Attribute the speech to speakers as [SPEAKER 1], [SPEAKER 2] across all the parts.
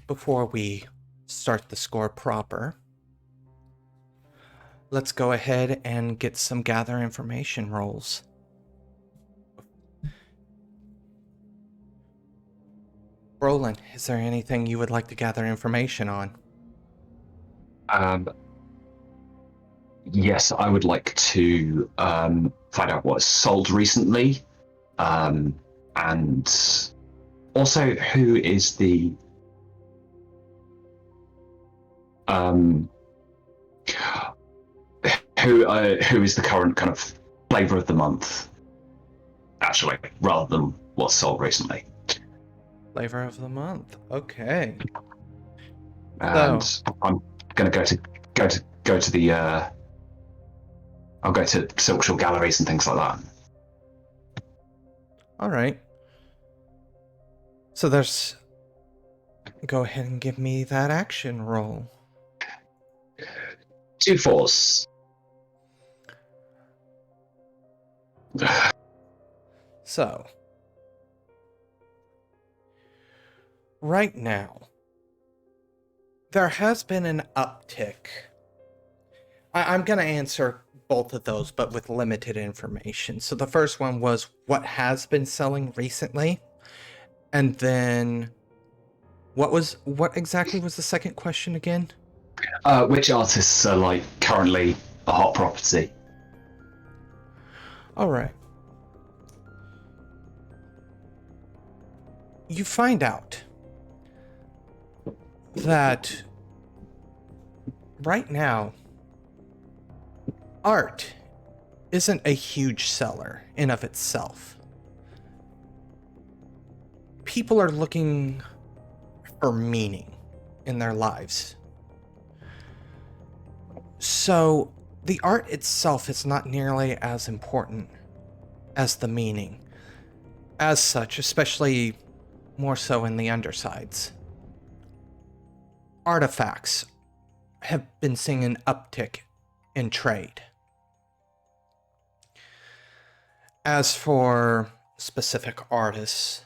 [SPEAKER 1] before we start the score proper, let's go ahead and get some gather information rolls. Brolin, is there anything you would like to gather information on?
[SPEAKER 2] Yes, I would like to find out what's sold recently, and also who is the who is the current kind of flavor of the month, actually, rather than what's sold recently.
[SPEAKER 1] Flavor of the month. Okay.
[SPEAKER 2] And
[SPEAKER 1] So,
[SPEAKER 2] I'm going to go to the I'll go to Silkshore galleries and things like that.
[SPEAKER 1] all right. So there's... Go ahead and give me that action roll.
[SPEAKER 2] 2 4s.
[SPEAKER 1] So, right now, there has been an uptick. I'm going to answer both of those, but with limited information. So the first one was what has been selling recently, and then what exactly was the second question again?
[SPEAKER 2] Which artists are like currently a hot property?
[SPEAKER 1] All right. You find out that right now, art isn't a huge seller in of itself. People are looking for meaning in their lives. So the art itself is not nearly as important as the meaning. As such, especially more so in the undersides. Artifacts have been seeing an uptick in trade. As for specific artists,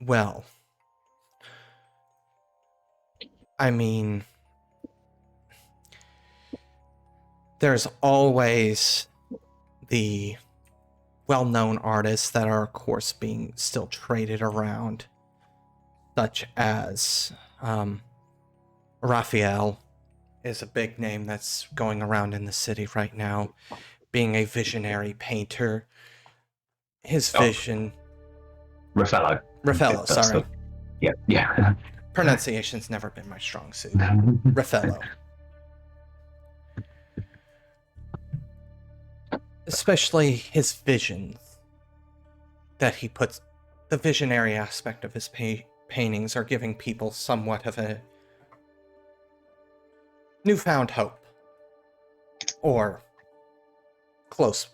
[SPEAKER 1] well, I mean, there's always the well-known artists that are, of course, being still traded around, such as Raphael is a big name that's going around in the city right now, being a visionary painter. His vision... Raffaello, sorry.
[SPEAKER 2] Yeah.
[SPEAKER 1] Pronunciation's never been my strong suit. Raffaello. Especially his visions that he puts, the visionary aspect of his paintings are giving people somewhat of a newfound hope, or close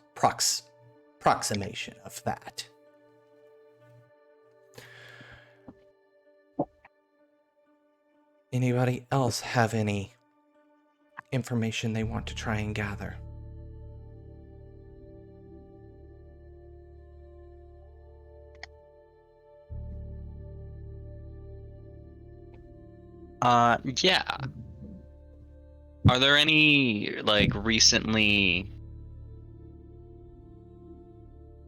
[SPEAKER 1] approximation of that. Anybody else have any information they want to try and gather?
[SPEAKER 3] Yeah. Are there any, like, recently,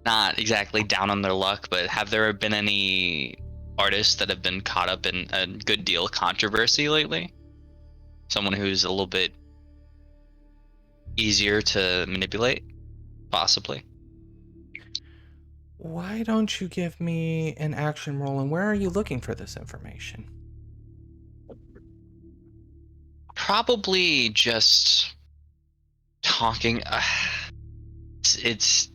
[SPEAKER 3] not exactly down on their luck, but have there been any artists that have been caught up in a good deal of controversy lately? Someone who's a little bit easier to manipulate, possibly?
[SPEAKER 1] Why don't you give me an action roll, and where are you looking for this information?
[SPEAKER 3] Probably just talking. It's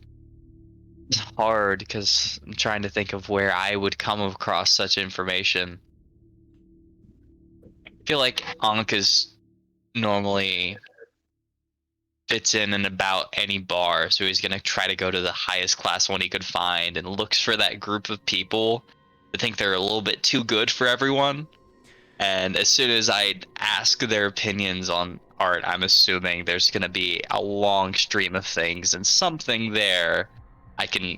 [SPEAKER 3] hard because I'm trying to think of where I would come across such information. I feel like Ankh is normally fits in and about any bar, so he's gonna try to go to the highest class one he could find and looks for that group of people that think they're a little bit too good for everyone. And as soon as I ask their opinions on art, I'm assuming there's going to be a long stream of things and something there I can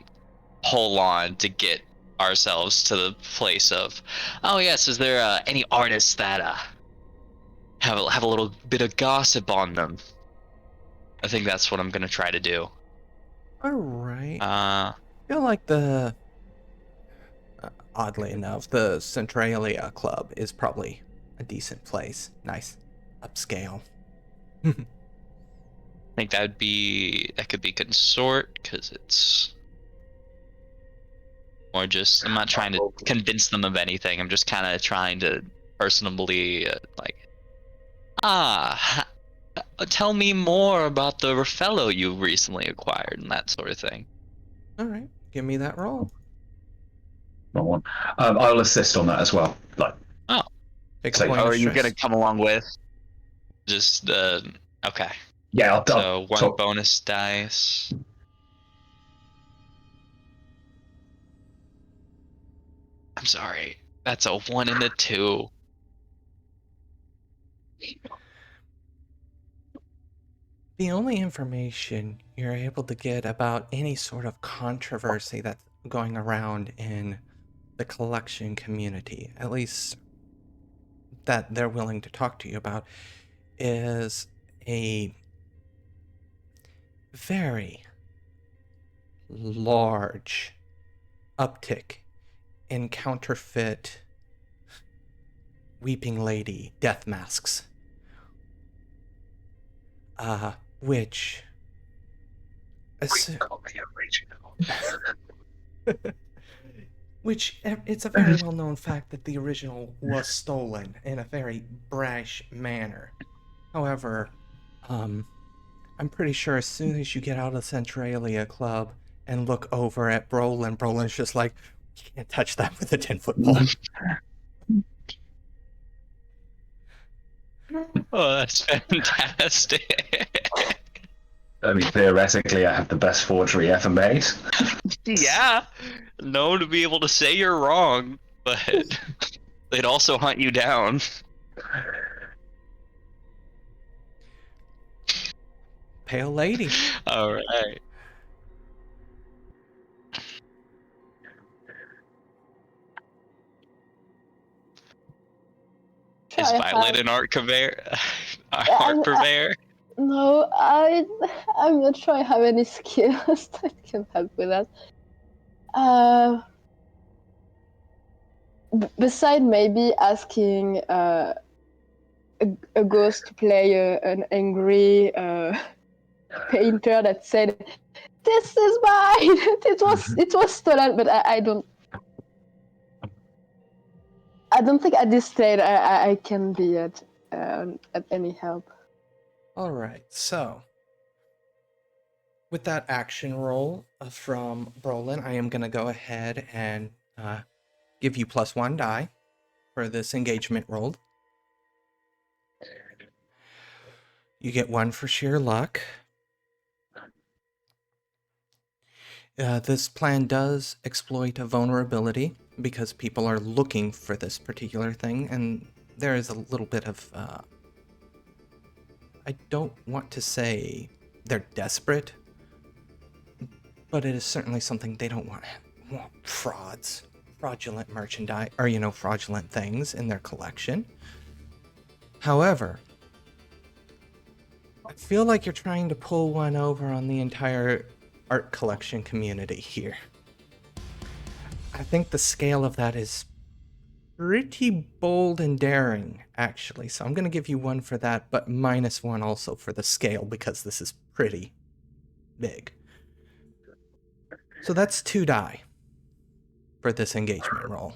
[SPEAKER 3] pull on to get ourselves to the place of, oh yes, is there any artists that have a little bit of gossip on them? I think that's what I'm gonna try to do.
[SPEAKER 1] All right.
[SPEAKER 3] Uh,
[SPEAKER 1] I feel like oddly enough, the Centralia Club is probably a decent place. Nice, upscale.
[SPEAKER 3] I think that could be consort, because it's more just, I'm not trying to convince them of anything. I'm just kind of trying to personally tell me more about the fellow you recently acquired and that sort of thing.
[SPEAKER 1] All right, give me that roll.
[SPEAKER 2] Not one. I'll assist on that as well. Like,
[SPEAKER 3] Oh,
[SPEAKER 1] Take
[SPEAKER 2] So-
[SPEAKER 1] a point
[SPEAKER 3] or
[SPEAKER 1] of
[SPEAKER 3] are you
[SPEAKER 1] stress.
[SPEAKER 3] gonna come along with? Just okay.
[SPEAKER 2] yeah, I'll
[SPEAKER 3] So one
[SPEAKER 2] talk.
[SPEAKER 3] bonus dice. I'm sorry. That's a 1 and a 2.
[SPEAKER 1] The only information you're able to get about any sort of controversy that's going around in the collection community, at least that they're willing to talk to you about, is a very large uptick in counterfeit weeping lady death masks. Which it's a very well-known fact that the original was stolen in a very brash manner. However, I'm pretty sure as soon as you get out of the Centralia Club and look over at Brolin, Brolin's just like, you can't touch that with a 10-foot pole.
[SPEAKER 3] Oh, that's fantastic.
[SPEAKER 2] I mean, theoretically, I have the best forgery ever made.
[SPEAKER 3] Yeah, known to be able to say you're wrong, but they'd also hunt you down.
[SPEAKER 1] Pale lady.
[SPEAKER 3] All right. Is Violet an art purveyor? Art purveyor?
[SPEAKER 4] No, I'm not sure I have any skills that can help with that. Beside maybe asking a ghost to play an angry painter that said, "This is mine. It was stolen," but I don't think at this stage I can be at any help.
[SPEAKER 1] All right, so with that action roll from Brolin, I am going to go ahead and give you +1 die for this engagement roll. You get 1 for sheer luck. This plan does exploit a vulnerability because people are looking for this particular thing, and there is a little bit of I don't want to say they're desperate, but it is certainly something they don't want fraudulent merchandise, or, fraudulent things in their collection. However, I feel like you're trying to pull one over on the entire art collection community here. I think the scale of that is pretty bold and daring, actually. So I'm going to give you 1 for that, but -1 also for the scale, because this is pretty big. So that's 2 die for this engagement roll.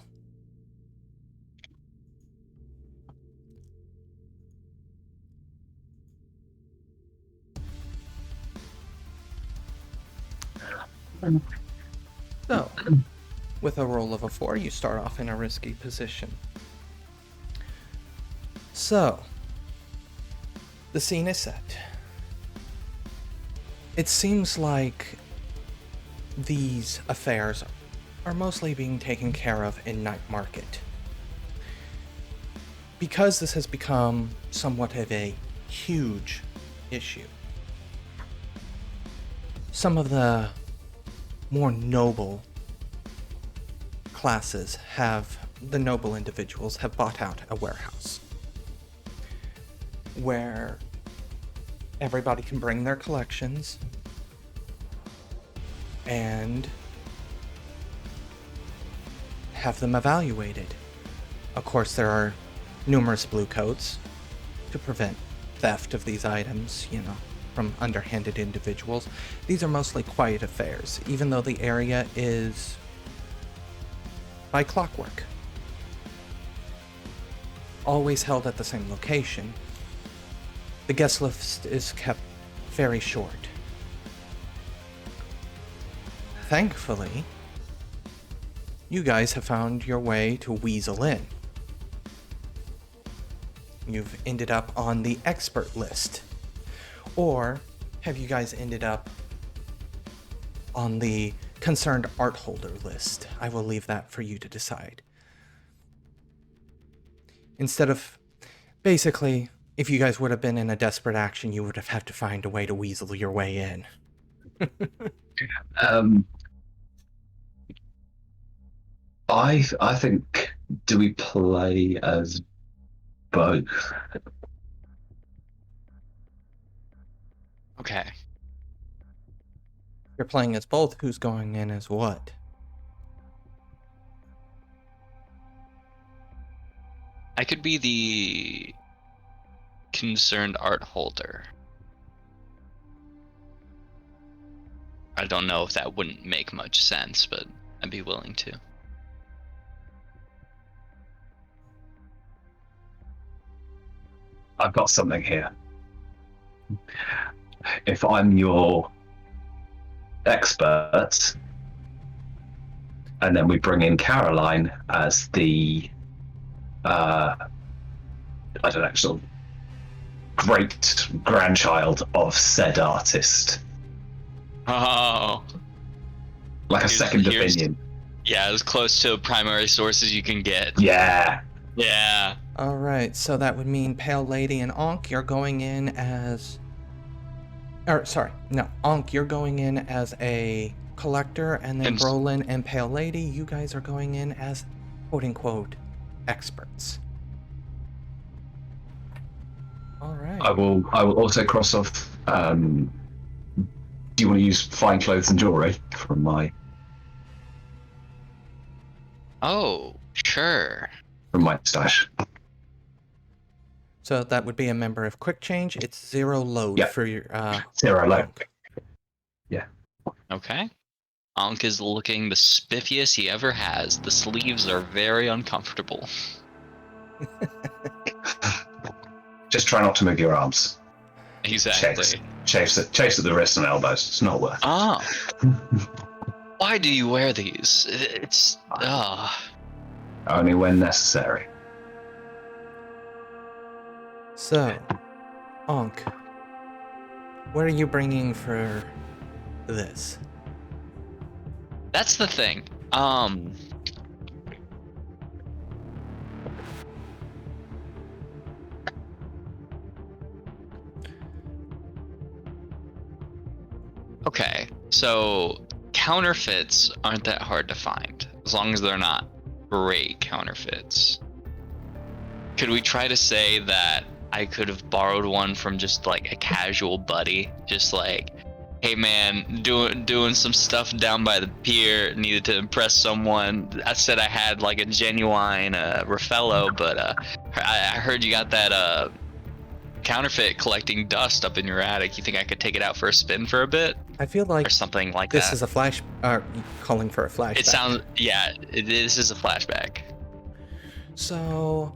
[SPEAKER 1] So, with a roll of a 4, you start off in a risky position. So, the scene is set. It seems like these affairs are mostly being taken care of in Night Market. Because this has become somewhat of a huge issue, some of the more noble classes the noble individuals have bought out a warehouse where everybody can bring their collections and have them evaluated. Of course, there are numerous blue coats to prevent theft of these items, from underhanded individuals. These are mostly quiet affairs, even though the area is by clockwork. Always held at the same location. The guest list is kept very short. Thankfully, you guys have found your way to weasel in. You've ended up on the expert list. Or have you guys ended up on the concerned art holder list? I will leave that for you to decide. Basically, if you guys would have been in a desperate action, you would have had to find a way to weasel your way in.
[SPEAKER 2] I think, do we play as both?
[SPEAKER 3] Okay.
[SPEAKER 1] You're playing as both. Who's going in as what?
[SPEAKER 3] I could be the concerned art holder. I don't know if that wouldn't make much sense, but I'd be willing to.
[SPEAKER 2] I've got something here. If I'm your expert, and then we bring in Caroline as the, I don't know, sort of great grandchild of said artist.
[SPEAKER 3] Oh.
[SPEAKER 2] Like a second opinion.
[SPEAKER 3] Yeah, as close to primary source as you can get.
[SPEAKER 2] Yeah.
[SPEAKER 3] Yeah.
[SPEAKER 1] Alright, so that would mean Pale Lady and Ankh, you're going in as... Ankh, you're going in as a collector, and then Brolin and Pale Lady, you guys are going in as quote-unquote experts. Alright.
[SPEAKER 2] I will also cross off, do you want to use fine clothes and jewelry from my...
[SPEAKER 3] Oh, sure.
[SPEAKER 2] From my stash.
[SPEAKER 1] So that would be a member of Quick Change. It's 0 load for your...
[SPEAKER 2] 0 load.
[SPEAKER 1] Ankh.
[SPEAKER 2] Yeah.
[SPEAKER 3] Okay. Ankh is looking the spiffiest he ever has. The sleeves are very uncomfortable.
[SPEAKER 2] Just try not to move your arms.
[SPEAKER 3] Exactly.
[SPEAKER 2] Chase at the wrists and elbows. It's not worth it.
[SPEAKER 3] Oh. Why do you wear these? It's...
[SPEAKER 2] Only when necessary.
[SPEAKER 1] So, Ankh, what are you bringing for this?
[SPEAKER 3] That's the thing. Okay, so counterfeits aren't that hard to find, as long as they're not great counterfeits. Could we try to say that I could have borrowed one from just like a casual buddy, just like, hey man, doing some stuff down by the pier, needed to impress someone. I said I had like a genuine Raffaello, but I heard you got that counterfeit collecting dust up in your attic. You think I could take it out for a spin for a bit?
[SPEAKER 1] I feel like
[SPEAKER 3] or something like
[SPEAKER 1] this
[SPEAKER 3] that.
[SPEAKER 1] is a calling for a flashback.
[SPEAKER 3] It sounds, yeah, this is a flashback.
[SPEAKER 1] So,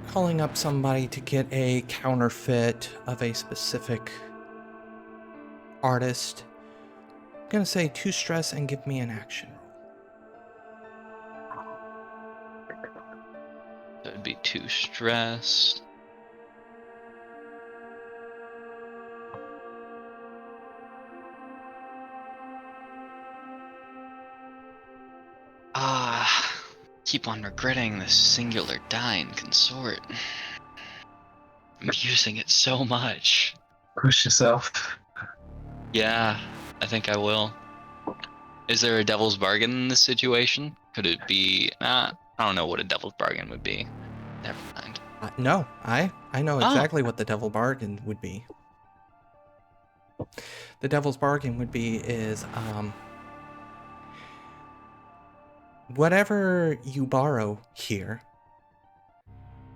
[SPEAKER 1] calling up somebody to get a counterfeit of a specific artist. I'm gonna say 2 stress and give me an action roll.
[SPEAKER 3] That would be 2 stress. Keep on regretting this singular dying consort. I'm using it so much.
[SPEAKER 2] Push yourself.
[SPEAKER 3] Yeah, I think I will. Is there a devil's bargain in this situation? Could it be? I don't know what a devil's bargain would be. Never mind.
[SPEAKER 1] No, I know exactly what the devil bargain would be. The devil's bargain would be is whatever you borrow here,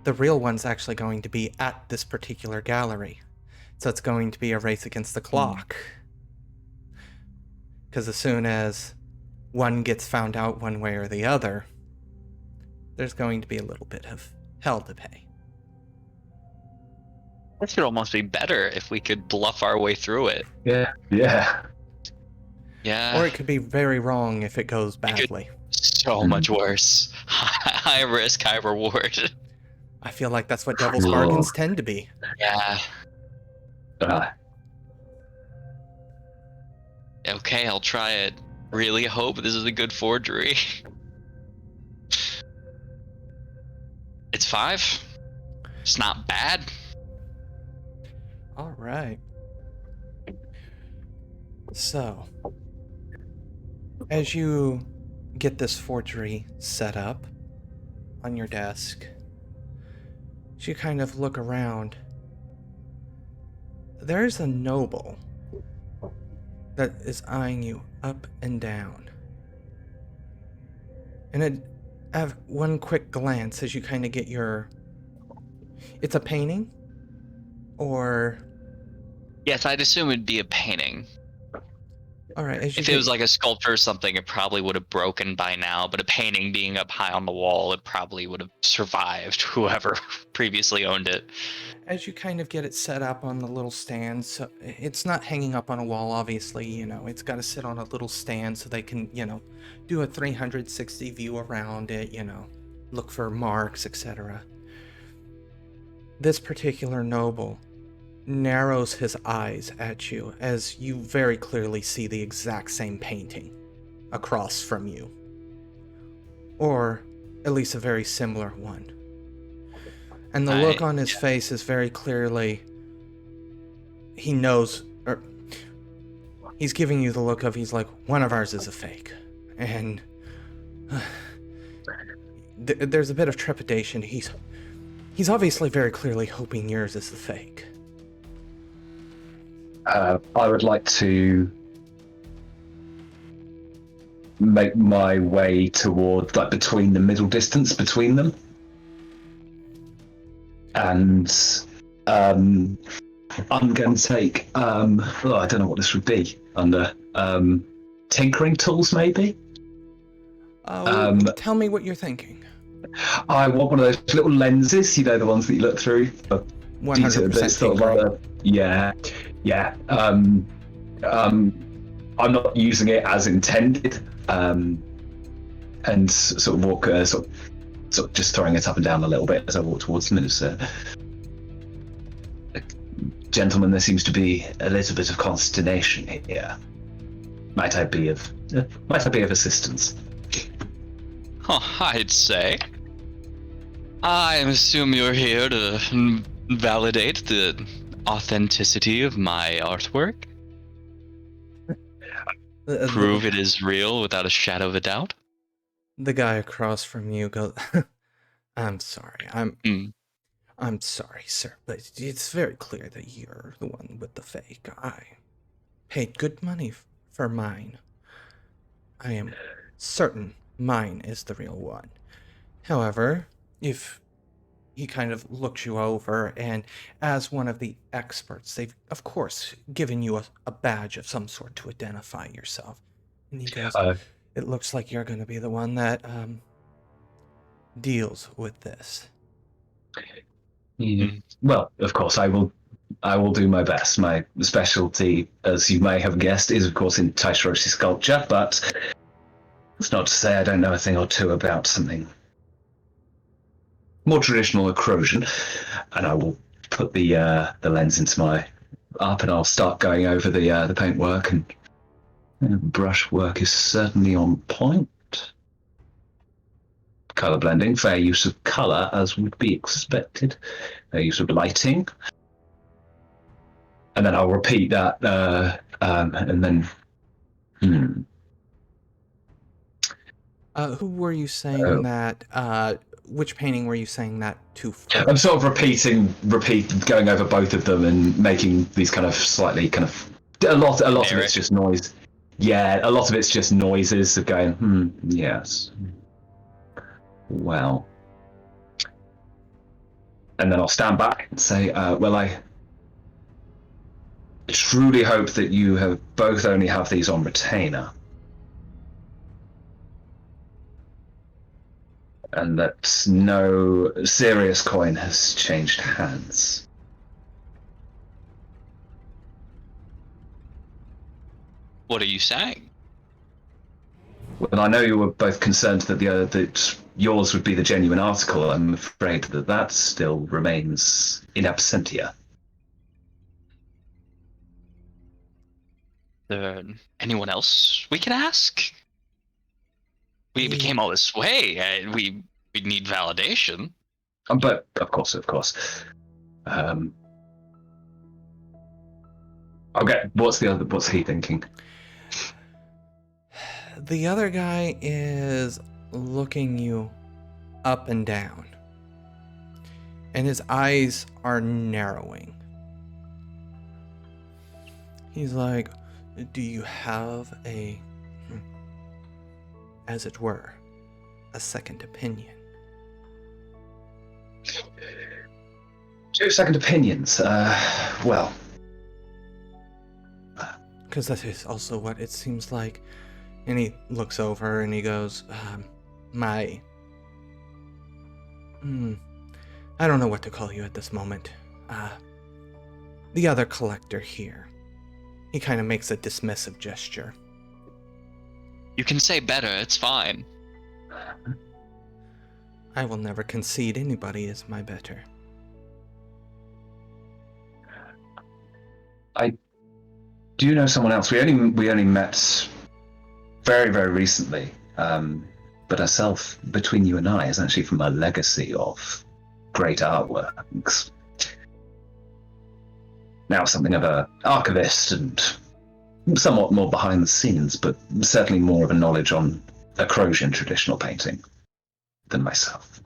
[SPEAKER 1] the real one's actually going to be at this particular gallery. So it's going to be a race against the clock. Because as soon as one gets found out one way or the other, there's going to be a little bit of hell to pay.
[SPEAKER 3] That should almost be better if we could bluff our way through it.
[SPEAKER 2] Yeah.
[SPEAKER 3] Yeah.
[SPEAKER 1] Or it could be very wrong if it goes badly.
[SPEAKER 3] So much worse. High risk, high reward.
[SPEAKER 1] I feel like that's what devil's bargains tend to be.
[SPEAKER 3] Yeah.
[SPEAKER 2] Uh,
[SPEAKER 3] Okay, I'll try it. Really hope this is a good forgery. It's 5. It's not bad.
[SPEAKER 1] All right. So, as you get this forgery set up on your desk, as you kind of look around, there's a noble that is eyeing you up and down. And I have one quick glance as you kind of get your... It's a painting? Or...
[SPEAKER 3] Yes, I'd assume it'd be a painting.
[SPEAKER 1] Alright,
[SPEAKER 3] If it was like a sculpture or something, it probably would have broken by now, but a painting being up high on the wall, it probably would have survived whoever previously owned it.
[SPEAKER 1] As you kind of get it set up on the little stand, so it's not hanging up on a wall, obviously, you know, it's got to sit on a little stand so they can, you know, do a 360 view around it, you know, look for marks, etc. This particular noble narrows his eyes at you as you very clearly see the exact same painting across from you. Or at least a very similar one. And the look on his face is very clearly, he knows, or he's giving you the look of, he's like, one of ours is a fake. And there's a bit of trepidation. He's obviously very clearly hoping yours is the fake.
[SPEAKER 2] I would like to make my way toward, like, between the middle distance between them. And I'm going to take, I don't know what this would be, under tinkering tools, maybe?
[SPEAKER 1] Tell me what you're thinking.
[SPEAKER 2] I want one of those little lenses, you know, the ones that you look through.
[SPEAKER 1] 100%
[SPEAKER 2] sort of like yeah. I'm not using it as intended, and sort of walk, sort of just throwing it up and down a little bit as I walk towards the minister. Gentlemen, there seems to be a little bit of consternation here. Might I be of assistance?
[SPEAKER 3] Oh, I'd say. I assume you're here to validate the authenticity of my artwork? Prove it is real without a shadow of a doubt?
[SPEAKER 1] The guy across from you goes, I'm sorry, I'm sorry, sir, but it's very clear that you're the one with the fake. I paid good money for mine. I am certain mine is the real one. However, if he kind of looks you over, and as one of the experts, they've, of course, given you a badge of some sort to identify yourself. And he goes, it looks like you're going to be the one that deals with this.
[SPEAKER 2] Well, of course, I will do my best. My specialty, as you may have guessed, is, of course, in Taishiroshi sculpture, but it's not to say I don't know a thing or two about something more traditional accrosion. And I will put the lens into my up, and I'll start going over the paintwork, and brush work is certainly on point. Color blending, fair use of color as would be expected, fair use of lighting, and then I'll repeat that, and then
[SPEAKER 1] Who were you saying that? Which painting were you saying that to first?
[SPEAKER 2] I'm sort of going over both of them and making these kind of slightly kind of a lot of it's just noise. Yeah, a lot of it's just noises of going, yes. Well. And then I'll stand back and say, well, I truly hope that you have both only have these on retainer. And that no serious coin has changed hands.
[SPEAKER 3] What are you saying?
[SPEAKER 2] Well, I know you were both concerned that that yours would be the genuine article. I'm afraid that still remains in absentia.
[SPEAKER 3] Anyone else we can ask? We came all this way. We need validation.
[SPEAKER 2] But of course. Okay, what's he thinking?
[SPEAKER 1] The other guy is looking you up and down, and his eyes are narrowing. He's like, do you have as it were, a second opinion?
[SPEAKER 2] 2 second opinions. Well.
[SPEAKER 1] Because that is also what it seems like. And he looks over and he goes, I don't know what to call you at this moment. The other collector here. He kind of makes a dismissive gesture.
[SPEAKER 3] You can say better, it's fine.
[SPEAKER 1] I will never concede anybody is my better.
[SPEAKER 2] I do know someone else. We only met very, very recently. But herself, between you and I, is actually from a legacy of great artworks. Now something of an archivist and somewhat more behind the scenes, but certainly more of a knowledge on Acrosian traditional painting than myself.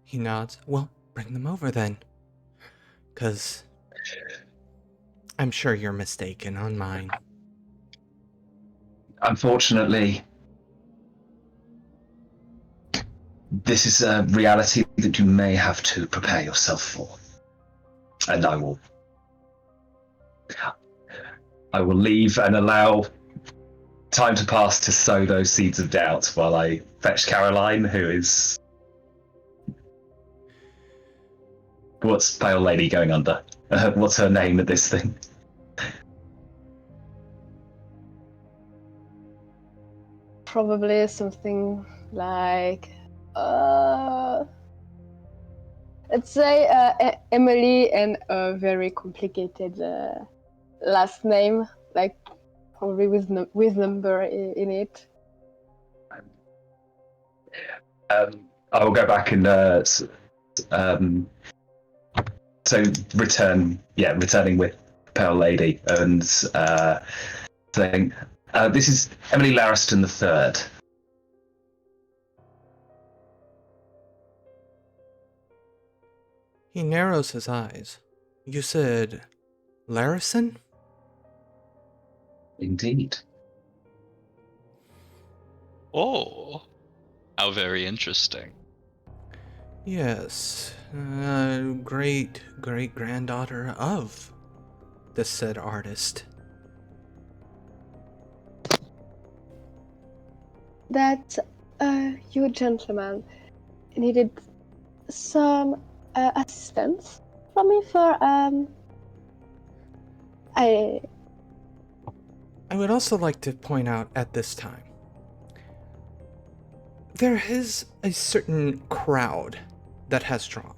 [SPEAKER 1] He nods. Well, bring them over then. 'Cause I'm sure you're mistaken on mine.
[SPEAKER 2] Unfortunately, this is a reality that you may have to prepare yourself for. And I will leave and allow time to pass to sow those seeds of doubt while I fetch Caroline, who is... What's Pale Lady going under? What's her name at this thing?
[SPEAKER 4] Probably something like, let's say Emily and a very complicated last name, like probably with number in it.
[SPEAKER 2] I will go back and so returning with Pale Lady and saying, this is Emily Lariston III.
[SPEAKER 1] He narrows his eyes. You said Larison?
[SPEAKER 2] Indeed.
[SPEAKER 3] Oh, how very interesting.
[SPEAKER 1] Yes, great-great-granddaughter of the said artist.
[SPEAKER 4] That you gentleman needed some assistance from me for
[SPEAKER 1] I would also like to point out at this time, there is a certain crowd that has drawn.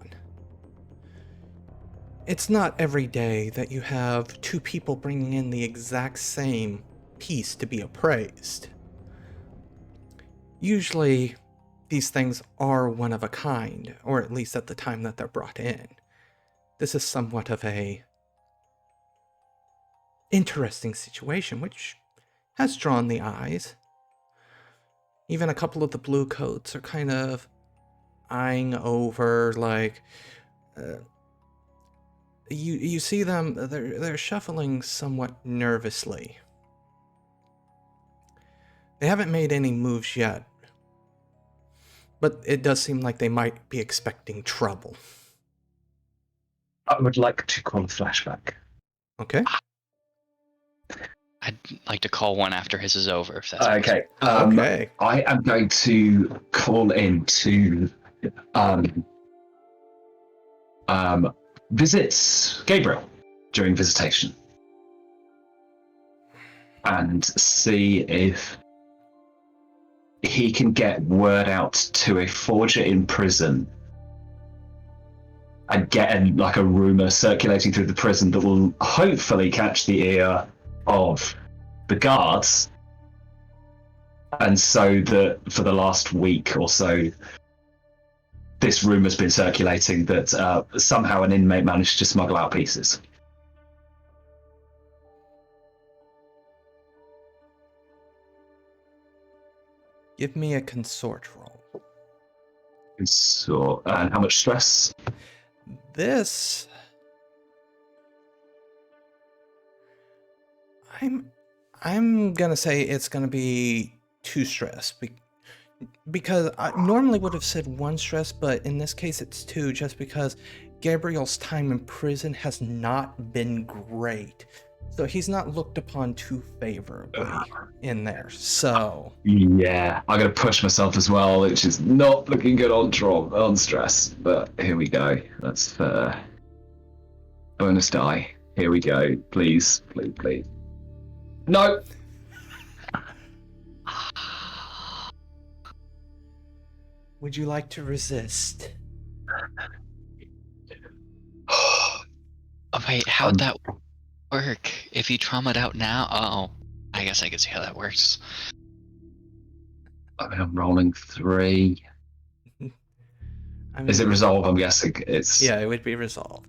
[SPEAKER 1] It's not every day that you have two people bringing in the exact same piece to be appraised. Usually, these things are one of a kind, or at least at the time that they're brought in. This is somewhat of a interesting situation, which has drawn the eyes. Even a couple of the blue coats are kind of eyeing over, like, you see them, they're shuffling somewhat nervously. They haven't made any moves yet, but it does seem like they might be expecting trouble.
[SPEAKER 2] I would like to call a flashback.
[SPEAKER 1] Okay.
[SPEAKER 3] I'd like to call one after his is over, if that's
[SPEAKER 2] Okay.
[SPEAKER 1] Okay.
[SPEAKER 2] I am going to call in to visit Gabriel during visitation and see if he can get word out to a forger in prison and get a rumor circulating through the prison that will hopefully catch the ear of the guards, and so that for the last week or so this rumor's been circulating that somehow an inmate managed to smuggle out pieces.
[SPEAKER 1] Give me a consort roll.
[SPEAKER 2] So, and how much stress?
[SPEAKER 1] This... I'm gonna say it's gonna be 2 stress. Because I normally would have said 1 stress, but in this case it's 2, just because Gabriel's time in prison has not been great. So he's not looked upon too favorably in there. So
[SPEAKER 2] Yeah, I'm gonna push myself as well, which is not looking good on stress. But here we go. That's bonus die. Here we go. Please, please, please. No.
[SPEAKER 1] would you like to resist?
[SPEAKER 3] Oh, wait, how'd that work? If you trauma it out now? Oh, I guess I can see how that works.
[SPEAKER 2] I mean, I'm rolling 3.
[SPEAKER 1] I mean,
[SPEAKER 2] Is it resolve? I'm guessing it's.
[SPEAKER 1] Yeah, it would be resolve.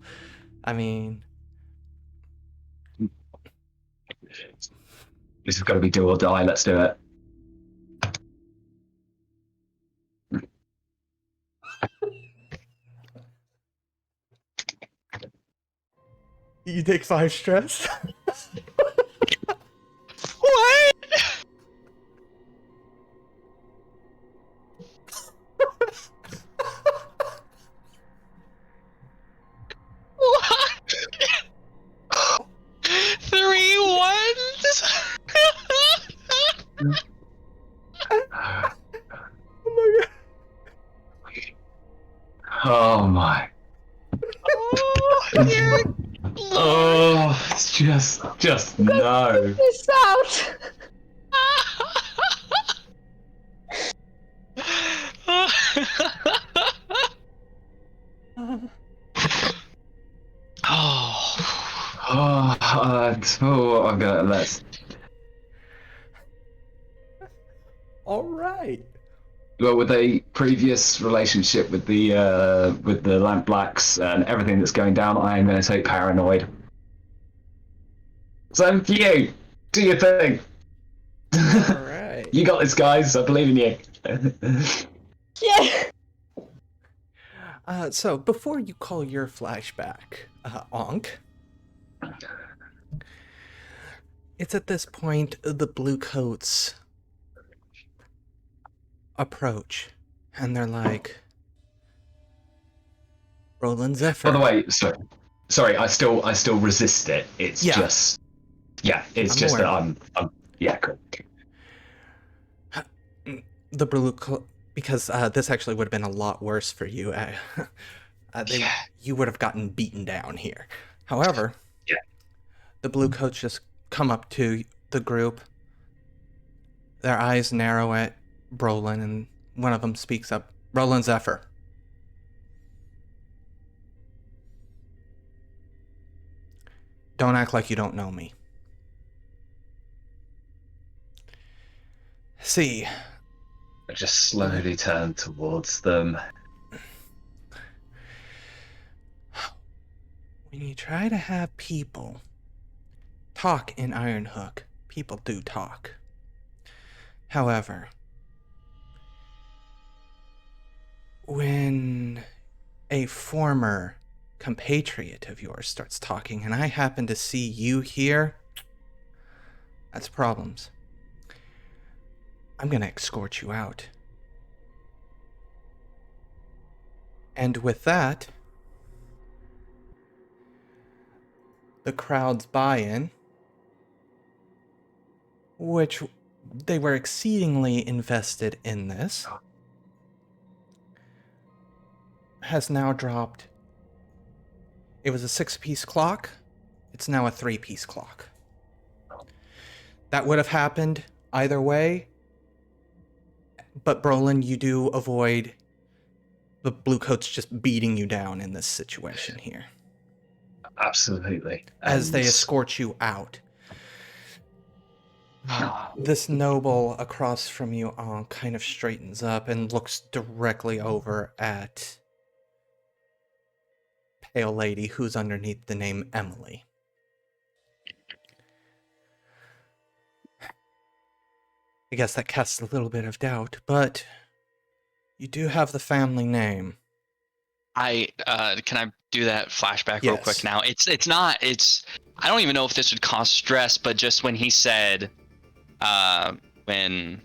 [SPEAKER 1] I mean,
[SPEAKER 2] This has got to be do or die. Let's do it.
[SPEAKER 1] you take 5 stress?
[SPEAKER 3] What? What? 3 ones?
[SPEAKER 2] Oh my.
[SPEAKER 3] Oh, dear
[SPEAKER 2] Oh, it's just no.
[SPEAKER 4] This out.
[SPEAKER 3] Oh.
[SPEAKER 2] I'm gonna let's.
[SPEAKER 1] All right.
[SPEAKER 2] Well, with a previous relationship with the Lamp Blacks and everything that's going down, I am going to take paranoid. So you do your thing.
[SPEAKER 1] All right.
[SPEAKER 2] You got this, guys. I believe in you.
[SPEAKER 4] Yeah.
[SPEAKER 1] So before you call your flashback, Ankh, it's at this point the blue coats approach, and they're like, Brolin, Zephyr.
[SPEAKER 2] By the way, sorry, I still resist it. It's
[SPEAKER 1] Yeah.
[SPEAKER 2] just, yeah, it's
[SPEAKER 1] I'm
[SPEAKER 2] just
[SPEAKER 1] aware.
[SPEAKER 2] that I'm yeah, cool.
[SPEAKER 1] The blue because this actually would have been a lot worse for you.
[SPEAKER 3] Yeah.
[SPEAKER 1] You would have gotten beaten down here. However,
[SPEAKER 2] Yeah.
[SPEAKER 1] the blue coats just come up to the group. Their eyes narrow at Brolin, and one of them speaks up. Brolin, Zephyr. Don't act like you don't know me. See,
[SPEAKER 2] I just slowly turn towards them.
[SPEAKER 1] when you try to have people talk in Ironhook, people do talk. However, when a former compatriot of yours starts talking and I happen to see you here, that's problems. I'm gonna escort you out. And with that, the crowd's buy-in, which they were exceedingly invested in this, has now dropped. It was a 6-piece clock. It's now a 3-piece clock. That would have happened either way, but Brolin, you do avoid the Bluecoats just beating you down in this situation here.
[SPEAKER 2] Absolutely.
[SPEAKER 1] As they escort you out. This noble across from you kind of straightens up and looks directly over at Pale Lady, who's underneath the name Emily. I guess that casts a little bit of doubt, but you do have the family name.
[SPEAKER 3] Can I do that flashback real quick now? I don't even know if this would cause stress, but just when he said, when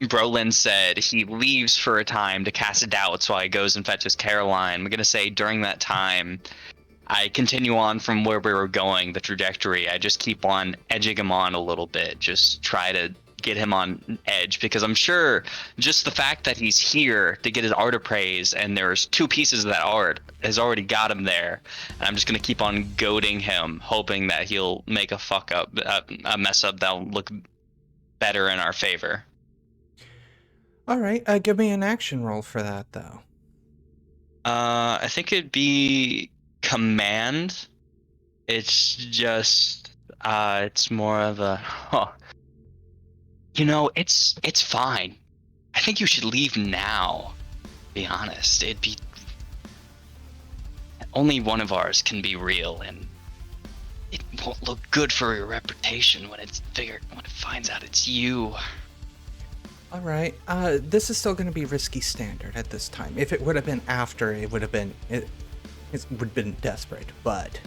[SPEAKER 3] Brolin said he leaves for a time to cast doubts while he goes and fetches Caroline, I'm gonna say during that time, I continue on from where we were going, the trajectory. I just keep on edging him on a little bit, just try to get him on edge, because I'm sure just the fact that he's here to get his art appraised and there's 2 pieces of that art has already got him there, and I'm just gonna keep on goading him, hoping that he'll make a fuck up, a mess up that'll look better in our favor.
[SPEAKER 1] All right, give me an action roll for that, though.
[SPEAKER 3] I think it'd be command. It's just it's more of a it's fine. I think you should leave now, to be honest. It'd be only one of ours can be real, and it won't look good for your reputation when it finds out it's you.
[SPEAKER 1] All right, this is still going to be risky standard at this time. If it would have been after, it would have been desperate, but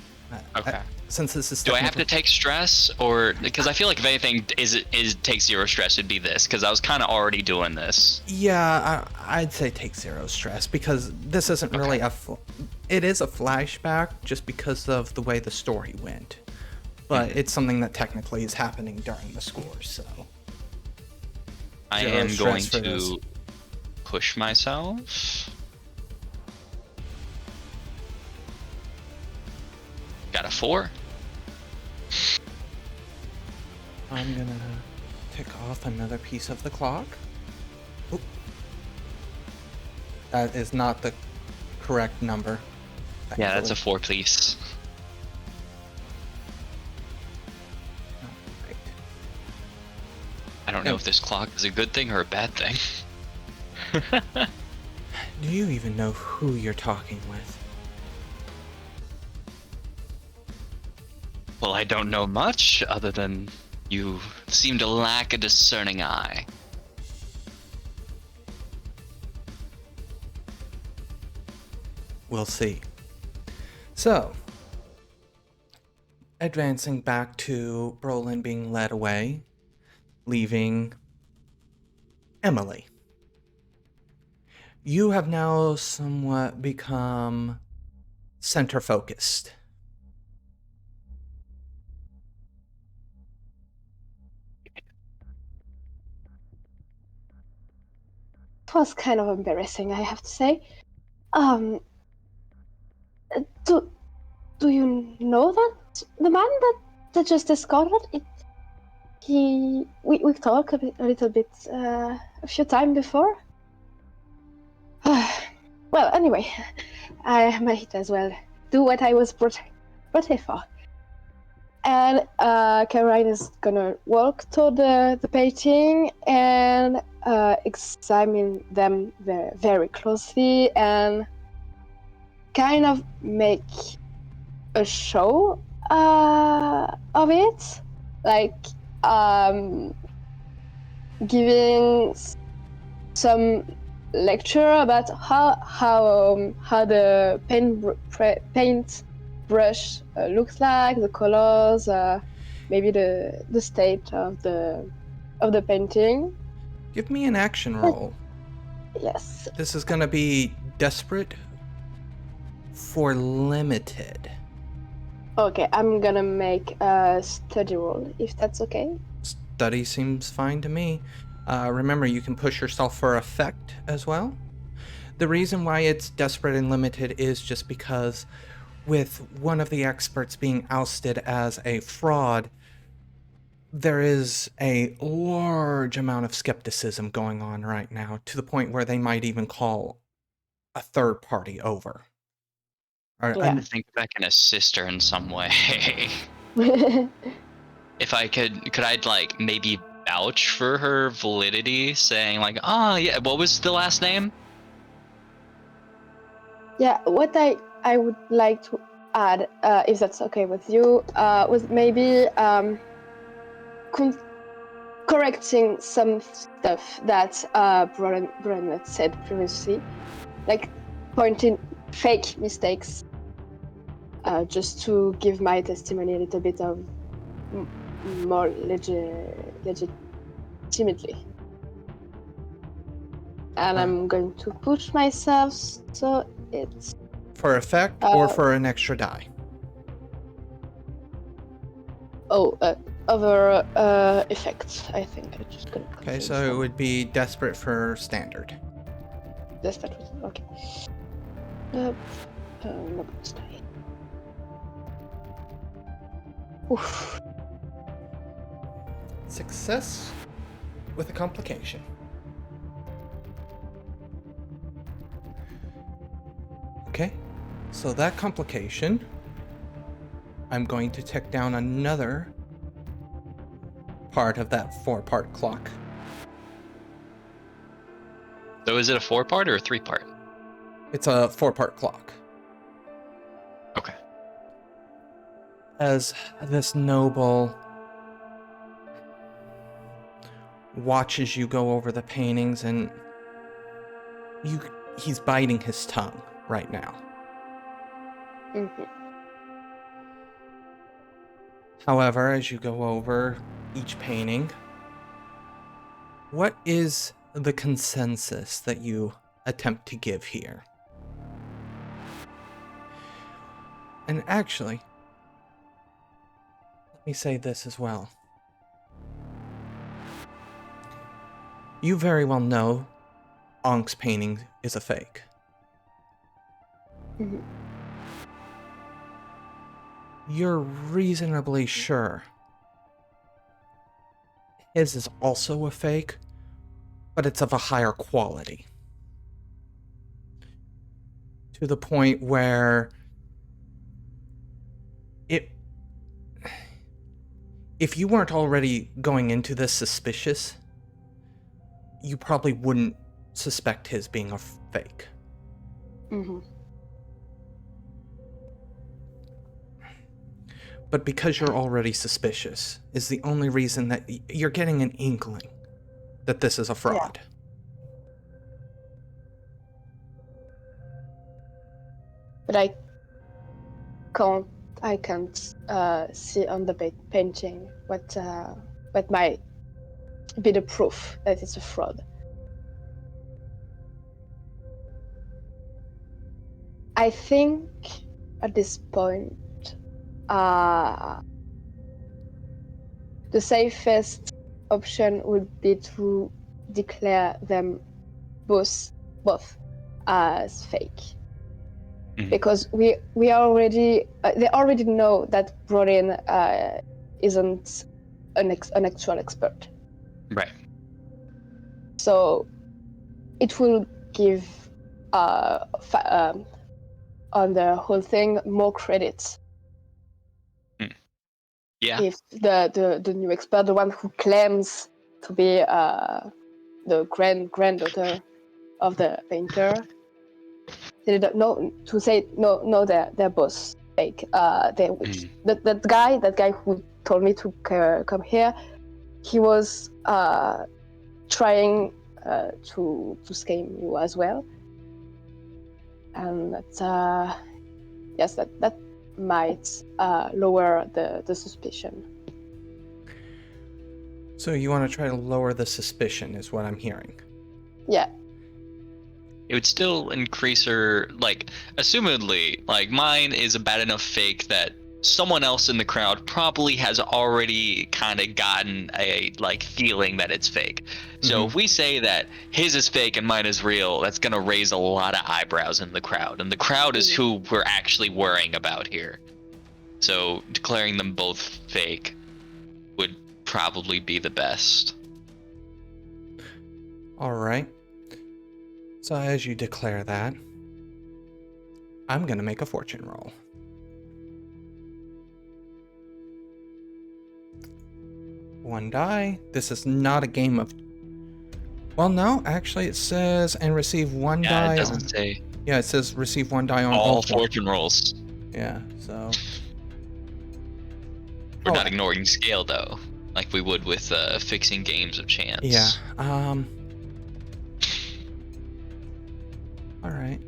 [SPEAKER 3] okay.
[SPEAKER 1] Since this is
[SPEAKER 3] do I have to take stress, or because I feel like if anything is take 0 stress, it'd be this, because I was kind of already doing this.
[SPEAKER 1] Yeah, I'd say take 0 stress, because this isn't really it is a flashback just because of the way the story went, but it's something that technically is happening during the score, so
[SPEAKER 3] I am going to push myself. Got a 4.
[SPEAKER 1] I'm gonna tick off another piece of the clock. Oop. That is not the correct number.
[SPEAKER 3] Yeah, that's a 4, please.
[SPEAKER 1] Right.
[SPEAKER 3] I don't know if this clock is a good thing or a bad thing.
[SPEAKER 1] Do you even know who you're talking with?
[SPEAKER 3] Well, I don't know much, other than you seem to lack a discerning eye.
[SPEAKER 1] We'll see. So, advancing back to Brolin being led away, leaving Emily. You have now somewhat become center-focused.
[SPEAKER 4] It was kind of embarrassing, I have to say. Do you know that the man that just escorted it? We've talked a little bit a few times before. Well, anyway, I might as well do what I was brought here for. And Caroline is gonna walk toward the painting and examine them very, very closely and kind of make a show of it. Like, giving some lecture about how the paint brush looks like, the colors, maybe the state of the painting.
[SPEAKER 1] Give me an action roll.
[SPEAKER 4] Yes.
[SPEAKER 1] This is going to be desperate for limited.
[SPEAKER 4] Okay, I'm gonna make a study roll if that's okay.
[SPEAKER 1] Study seems fine to me. Remember, you can push yourself for effect as well. The reason why it's desperate and limited is just because with one of the experts being ousted as a fraud, there is a large amount of skepticism going on right now, to the point where they might even call a third party over.
[SPEAKER 3] I think if I can assist her in some way. If I could I like maybe vouch for her validity, saying like, oh yeah, what was the last name?
[SPEAKER 4] Yeah, what I would like to add, if that's okay with you, was maybe correcting some stuff that Brolin had said previously, like pointing fake mistakes, just to give my testimony a little bit of more legitimately. And I'm going to push myself, so it's...
[SPEAKER 1] For effect or for an extra die?
[SPEAKER 4] Other effects, I think. I just couldn't.
[SPEAKER 1] Okay, so it would be desperate for standard.
[SPEAKER 4] Desperate, okay. No, die. Oof.
[SPEAKER 1] Success with a complication. Okay, so that complication, I'm going to tick down another part of that 4-part clock.
[SPEAKER 3] So is it a 4-part or a 3-part?
[SPEAKER 1] It's a 4-part clock.
[SPEAKER 3] Okay.
[SPEAKER 1] As this noble watches you go over the paintings, and he's biting his tongue right now.
[SPEAKER 4] Mm-hmm.
[SPEAKER 1] However, as you go over each painting, what is the consensus that you attempt to give here? And actually, let me say this as well. You very well know Ankh's painting is a fake.
[SPEAKER 4] Mm-hmm.
[SPEAKER 1] You're reasonably sure his is also a fake, but it's of a higher quality. To the point where if you weren't already going into this suspicious, you probably wouldn't suspect his being a fake.
[SPEAKER 4] Mm-hmm.
[SPEAKER 1] But because you're already suspicious is the only reason that you're getting an inkling that this is a fraud.
[SPEAKER 4] Yeah. But I can't see on the painting what might be the proof that it's a fraud. I think at this point, the safest option would be to declare them both as fake.
[SPEAKER 3] Mm-hmm.
[SPEAKER 4] Because we already they already know that Brolin isn't an actual expert.
[SPEAKER 3] Right.
[SPEAKER 4] So it will give on the whole thing more credit.
[SPEAKER 3] Yeah.
[SPEAKER 4] If the new expert, the one who claims to be the granddaughter of the painter, they don't know to say no they're both fake. That guy who told me to come here, he was trying to scam you as well. And that, yes, that might lower the suspicion.
[SPEAKER 1] So you want to try to lower the suspicion, is what I'm hearing.
[SPEAKER 4] Yeah.
[SPEAKER 3] It would still increase her, like, assumedly, like, mine is a bad enough fake that someone else in the crowd probably has already kind of gotten a, like, feeling that it's fake. So if we say that his is fake and mine is real, that's going to raise a lot of eyebrows in the crowd. And the crowd is who we're actually worrying about here. So declaring them both fake would probably be the best.
[SPEAKER 1] All right. So as you declare that, I'm going to make a fortune roll. One die. This is not a game of... Well, no, actually it says, and receive one die.
[SPEAKER 3] It doesn't say.
[SPEAKER 1] Yeah, it says receive one die on
[SPEAKER 3] All
[SPEAKER 1] four.
[SPEAKER 3] fortune rolls.
[SPEAKER 1] Yeah, so...
[SPEAKER 3] We're not ignoring scale, though, like we would with fixing games of chance.
[SPEAKER 1] Yeah, all right.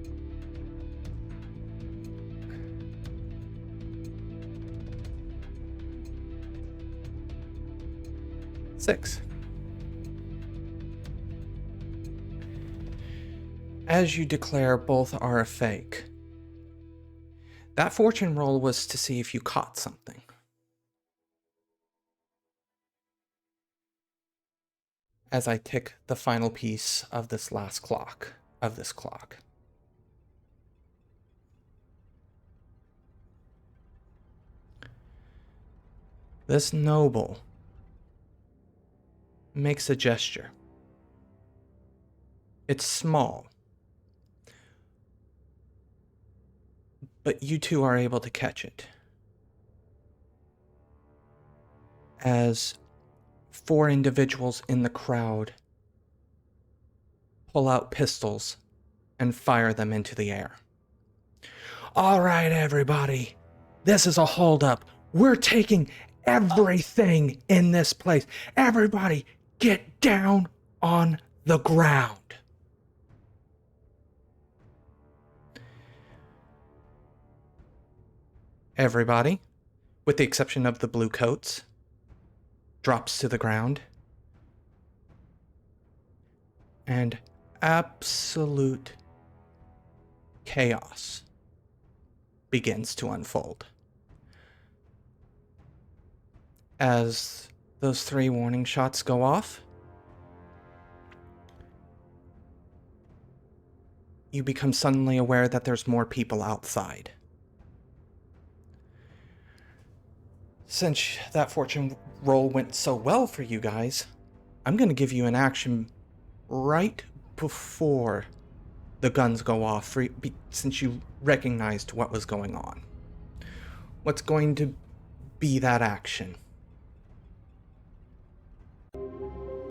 [SPEAKER 1] Six. As you declare both are a fake, that fortune roll was to see if you caught something. As I tick the final piece of this last clock, of this clock. This noble makes a gesture. It's small, but you two are able to catch it. As 4 individuals in the crowd pull out pistols and fire them into the air. All right, everybody, this is a holdup. We're taking everything in this place. Everybody, get down on the ground. Everybody, with the exception of the blue coats, drops to the ground. And absolute chaos begins to unfold. As those 3 warning shots go off, you become suddenly aware that there's more people outside. Since that fortune roll went so well for you guys, I'm going to give you an action right before the guns go off, since you recognized what was going on. What's going to be that action?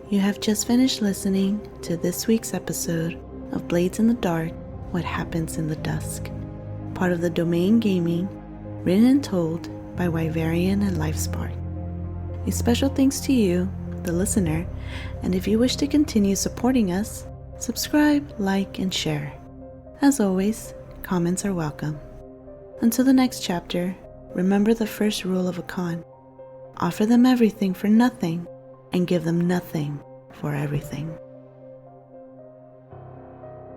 [SPEAKER 5] You have just finished listening to this week's episode of Blades in the Dark, What Happens in the Dusk, part of the Domain Gaming, written and told by Wyverian and Livespark. A special thanks to you, the listener, and if you wish to continue supporting us, subscribe, like, and share. As always, comments are welcome. Until the next chapter, remember the first rule of a con. Offer them everything for nothing, and give them nothing for everything.